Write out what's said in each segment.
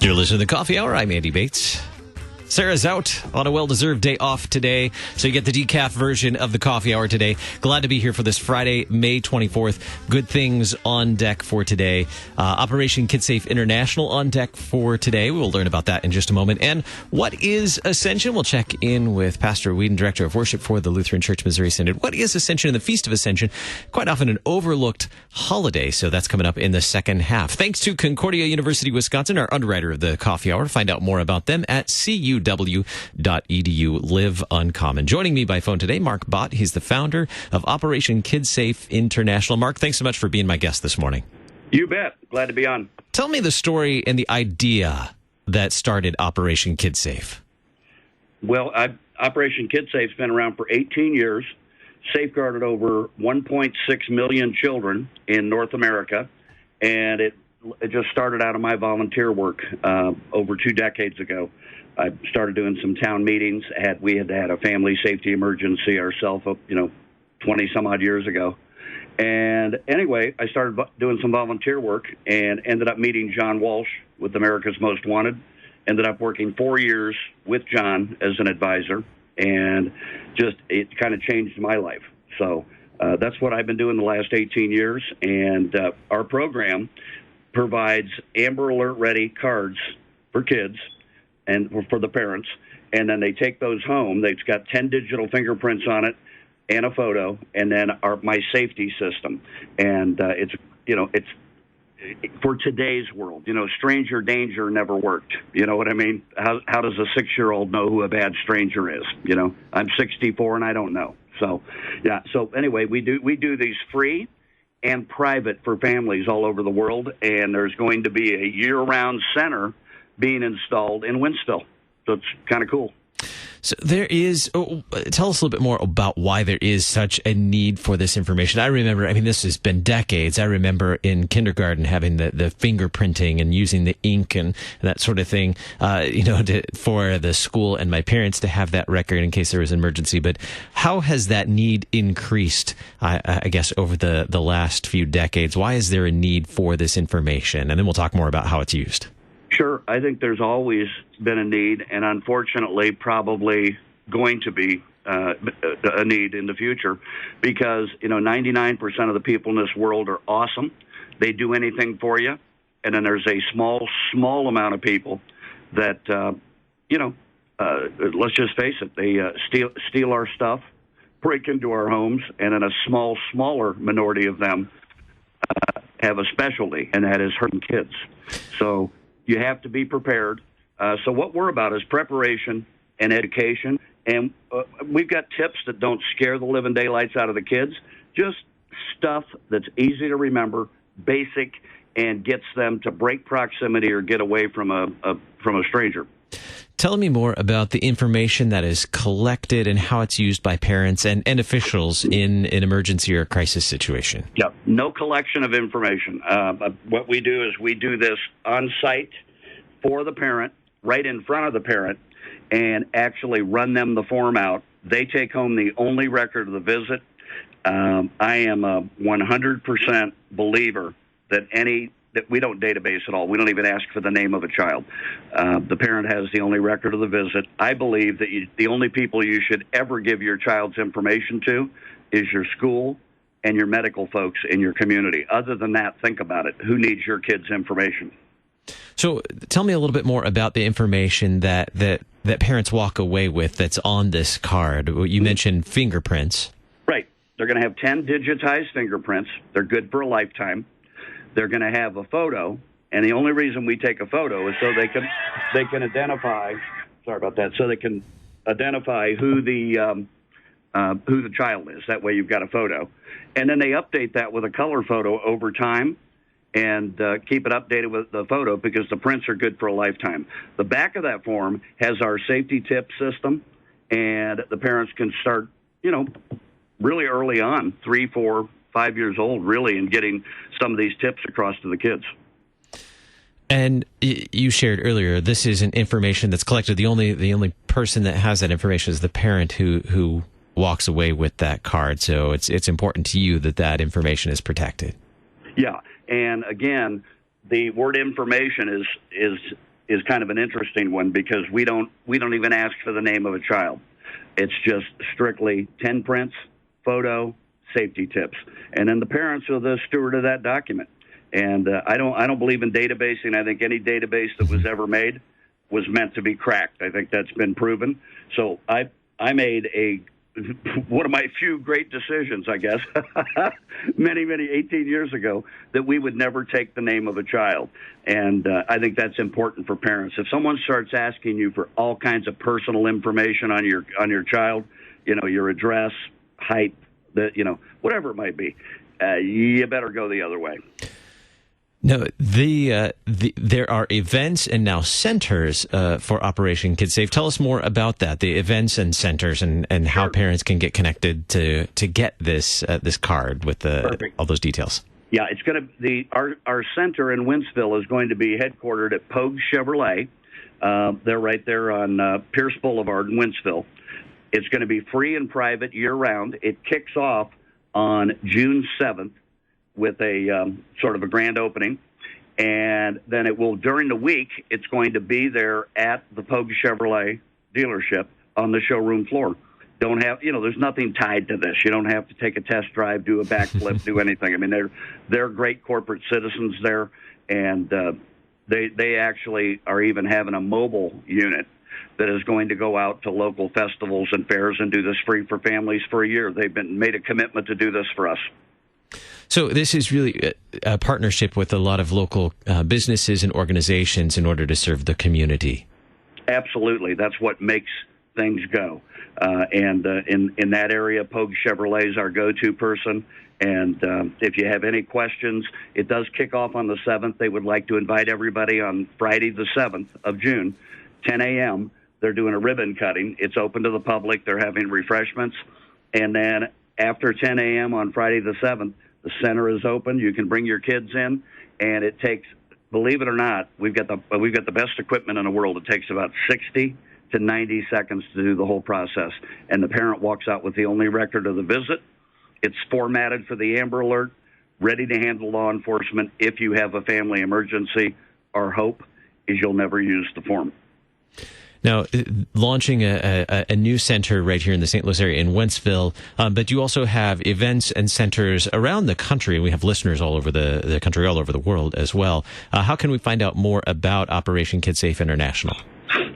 You're listening to the Coffee Hour. I'm Andy Bates. Sarah's out on a well-deserved day off today, so you get the decaf version of the Coffee Hour today. Glad to be here for this Friday, May 24th. Good things on deck for today. Operation Kidsafe International on deck for today. We will learn about that in just a moment. And what is Ascension? We'll check in with Pastor Whedon, Director of Worship for the Lutheran Church Missouri Synod. What is Ascension and the Feast of Ascension? Quite often an overlooked holiday, so that's coming up in the second half. Thanks to Concordia University, Wisconsin, our underwriter of the Coffee Hour. Find out more about them at cuw.edu. Live Uncommon. Joining me by phone today, Mark Bott. He's the founder of Operation Kidsafe International. Mark, thanks so much for being my guest this morning. You bet. Glad to be on. Tell me the story and the idea that started Operation Kidsafe. Well, Operation Kidsafe's been around for 18 years, safeguarded over 1.6 million children in North America, and it just started out of my volunteer work over 2 decades ago. I started doing some town meetings. We had had a family safety emergency ourselves, 20 some odd years ago. And anyway, I started doing some volunteer work and ended up meeting John Walsh with America's Most Wanted. Ended up working 4 years with John as an advisor, and it kind of changed my life. So that's what I've been doing the last 18 years. And our program provides Amber Alert ready cards for kids and for the parents, and then they take those home. They've got 10 digital fingerprints on it and a photo, and then my safety system. And it's for today's world. Stranger danger never worked. You know what I mean? How does a 6-year-old know who a bad stranger is? I'm 64 and I don't know. So, yeah. So anyway, we do these free and private for families all over the world, and there's going to be a year-round center being installed in Wentzville. So it's kind of cool. So there is, tell us a little bit more about why there is such a need for this information. I remember, this has been decades. I remember in kindergarten having the fingerprinting and using the ink and that sort of thing, for the school and my parents to have that record in case there was an emergency. But how has that need increased, I guess, over the last few decades? Why is there a need for this information? And then we'll talk more about how it's used. Sure. I think there's always been a need, and unfortunately probably going to be a need in the future because, 99% of the people in this world are awesome. They do anything for you. And then there's a small amount of people that, let's just face it, they steal our stuff, break into our homes, and then a smaller minority of them have a specialty, and that is hurting kids. So you have to be prepared. So what we're about is preparation and education. And we've got tips that don't scare the living daylights out of the kids, just stuff that's easy to remember, basic, and gets them to break proximity or get away from a stranger. Tell me more about the information that is collected and how it's used by parents and officials in an emergency or a crisis situation. Yeah, no collection of information. What we do is we do this on site for the parent, right in front of the parent, and actually run them the form out. They take home the only record of the visit. I am a 100% believer that we don't database at all. We don't even ask for the name of a child. The parent has the only record of the visit. I believe that the only people you should ever give your child's information to is your school and your medical folks in your community. Other than that, think about it. Who needs your kid's information? So tell me a little bit more about the information that parents walk away with that's on this card. You mentioned fingerprints. Right. They're going to have 10 digitized fingerprints. They're good for a lifetime. They're going to have a photo, and the only reason we take a photo is so they can identify. Sorry about that. So they can identify who the child is. That way, you've got a photo, and then they update that with a color photo over time, and keep it updated with the photo because the prints are good for a lifetime. The back of that form has our safety tip system, and the parents can start, really early on, 3, 4, 5 years old, really, and getting some of these tips across to the kids. And you shared earlier, this is an information that's collected. The only person that has that information is the parent who walks away with that card. So it's important to you that information is protected. Yeah, and again, the word information is kind of an interesting one because we don't even ask for the name of a child. It's just strictly 10 prints, photo, safety tips, and then the parents are the steward of that document. And I don't believe in databasing. I think any database that was ever made was meant to be cracked. I think that's been proven. So I made one of my few great decisions, I guess, many 18 years ago, that we would never take the name of a child. And I think that's important for parents. If someone starts asking you for all kinds of personal information on your child, your address, height, whatever it might be, you better go the other way. No, there are events and now centers for Operation Kidsafe. Tell us more about that, the events and centers, and how parents can get connected to get this card with all those details. Yeah, it's going to our center in Wentzville is going to be headquartered at Pogue Chevrolet. They're right there on Pierce Boulevard in Wentzville. It's going to be free and private year-round. It kicks off on June 7th. With a sort of a grand opening, and then it will, during the week, it's going to be there at the Pogue Chevrolet dealership on the showroom floor. There's nothing tied to this. You don't have to take a test drive, do a backflip, do anything. I mean, they're great corporate citizens there, and they actually are even having a mobile unit that is going to go out to local festivals and fairs and do this free for families for a year. They've made a commitment to do this for us. So this is really a partnership with a lot of local businesses and organizations in order to serve the community. Absolutely. That's what makes things go. And in that area, Pogue Chevrolet is our go-to person. And if you have any questions, it does kick off on the 7th. They would like to invite everybody on Friday the 7th of June, 10 a.m. They're doing a ribbon cutting. It's open to the public. They're having refreshments. And then after 10 a.m. on Friday the 7th, the center is open. You can bring your kids in, and it takes, believe it or not, we've got the best equipment in the world. It takes about 60 to 90 seconds to do the whole process, and the parent walks out with the only record of the visit. It's formatted for the Amber Alert, ready to handle law enforcement if you have a family emergency. Our hope is you'll never use the form. Now, launching a new center right here in the St. Louis area in Wentzville, but you also have events and centers around the country. We have listeners all over the country, all over the world as well. How can we find out more about Operation Kidsafe International?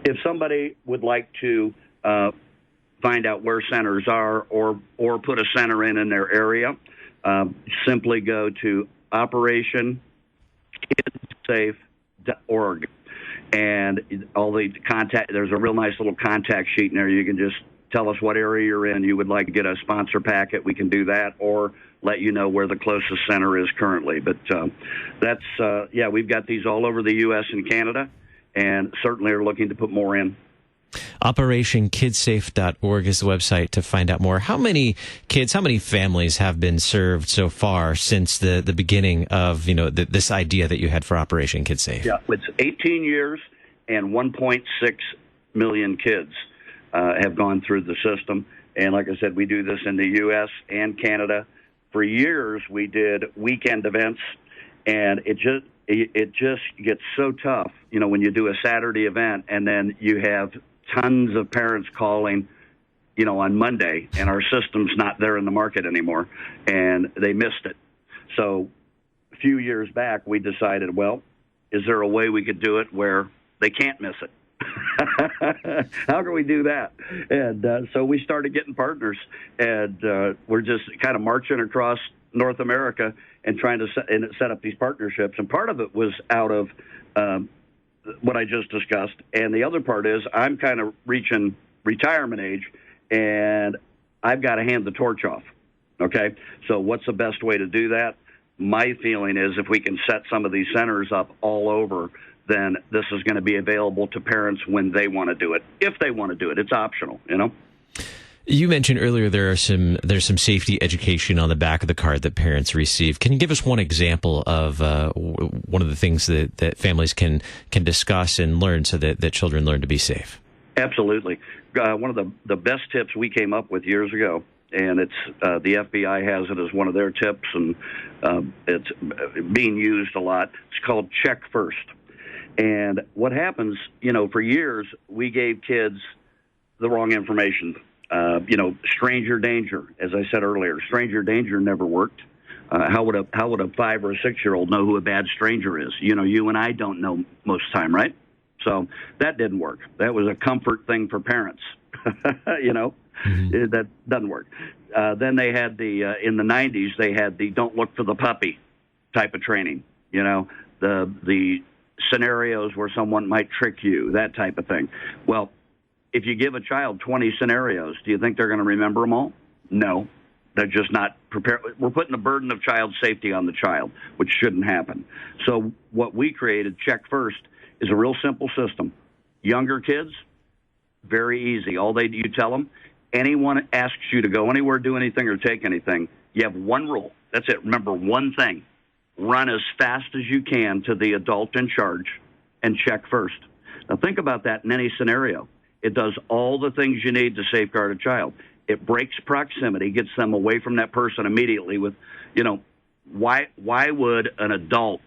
If somebody would like to find out where centers are or put a center in their area, simply go to operationkidsafe.org. And all the contact, there's a real nice little contact sheet in there. You can just tell us what area you're in. You would like to get a sponsor packet, we can do that, or let you know where the closest center is currently. But we've got these all over the U.S. and Canada, and certainly are looking to put more in. OperationKidsafe.org is the website to find out more. How many kids, how many families have been served so far since the beginning of this idea that you had for Operation Kidsafe? Yeah, it's 18 years and 1.6 million kids have gone through the system. And like I said, we do this in the U.S. and Canada. For years, we did weekend events, and it just gets so tough, when you do a Saturday event and then you have tons of parents calling, on Monday, and our system's not there in the market anymore, and they missed it. So a few years back, we decided, well, is there a way we could do it where they can't miss it? How can we do that? And so we started getting partners, and we're just kind of marching across North America and trying to set up these partnerships. And part of it was out of what I just discussed. And the other part is I'm kind of reaching retirement age, and I've got to hand the torch off. Okay? So what's the best way to do that? My feeling is if we can set some of these centers up all over, then this is going to be available to parents when they want to do it. If they want to do it, it's optional, You mentioned earlier there's some safety education on the back of the card that parents receive. Can you give us one example of one of the things that families can discuss and learn so that children learn to be safe? Absolutely. One of the best tips we came up with years ago, and it's the FBI has it as one of their tips, and it's being used a lot. It's called Check First. And what happens, for years we gave kids the wrong information. Stranger danger, as I said earlier, stranger danger never worked. How would a 5 or a 6-year-old know who a bad stranger is? You and I don't know most of the time, right? So that didn't work. That was a comfort thing for parents. Mm-hmm. That doesn't work. Then they had in the 90s, they had the don't look for the puppy type of training. The scenarios where someone might trick you, that type of thing. Well, if you give a child 20 scenarios, do you think they're going to remember them all? No. They're just not prepared. We're putting the burden of child safety on the child, which shouldn't happen. So what we created, Check First, is a real simple system. Younger kids, very easy. You tell them, anyone asks you to go anywhere, do anything, or take anything, you have one rule. That's it. Remember one thing. Run as fast as you can to the adult in charge and check first. Now think about that in any scenario. It does all the things you need to safeguard a child. It breaks proximity, gets them away from that person immediately with, why would an adult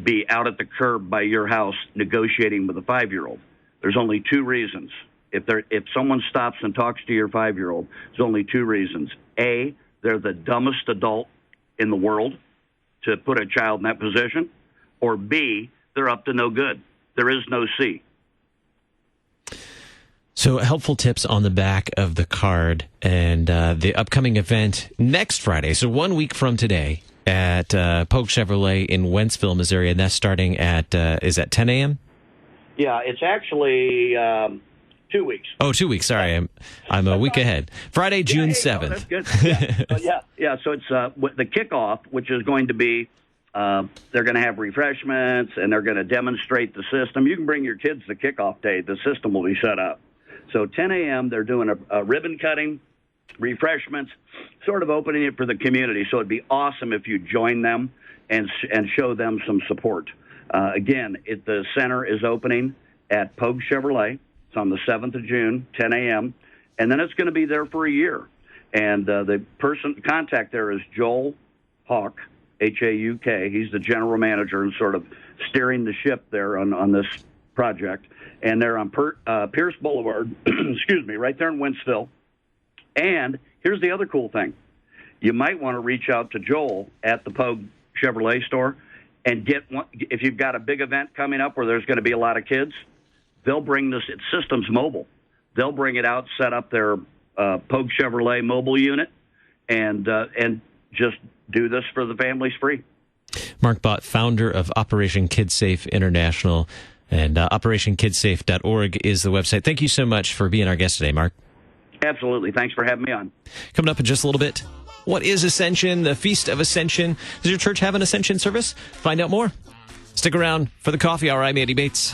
be out at the curb by your house negotiating with a 5-year-old? There's only two reasons. If someone stops and talks to your 5-year-old, there's only two reasons. A, they're the dumbest adult in the world to put a child in that position, or B, they're up to no good. There is no C. So helpful tips on the back of the card, and the upcoming event next Friday, so 1 week from today, at Pogue Chevrolet in Wentzville, Missouri, and that's starting at, is that 10 a.m.? Yeah, it's actually 2 weeks. Oh, 2 weeks. Sorry, I'm a week ahead. Friday, June 7th. That's good. Yeah. So it's the kickoff, which is going to be, they're going to have refreshments, and they're going to demonstrate the system. You can bring your kids to kickoff day. The system will be set up. So 10 a.m., they're doing a ribbon cutting, refreshments, sort of opening it for the community. So it'd be awesome if you join them and show them some support. Again, the center is opening at Pogue Chevrolet. It's on the 7th of June, 10 a.m., and then it's going to be there for a year. And the contact there is Joel Hawk, H-A-U-K. He's the general manager and sort of steering the ship there on this project. And they're on Pierce Boulevard, right there in Wentzville. And here's the other cool thing. You might want to reach out to Joel at the Pogue Chevrolet store and get one. If you've got a big event coming up where there's going to be a lot of kids, they'll bring this. It's Systems Mobile. They'll bring it out, set up their Pogue Chevrolet mobile unit, and just do this for the families free. Mark Bott, founder of Operation Kidsafe International, and OperationKidsafe.org is the website. Thank you so much for being our guest today, Mark. Absolutely. Thanks for having me on. Coming up in just a little bit, what is Ascension, the Feast of Ascension? Does your church have an Ascension service? Find out more. Stick around for the Coffee Hour. I'm Andy Bates.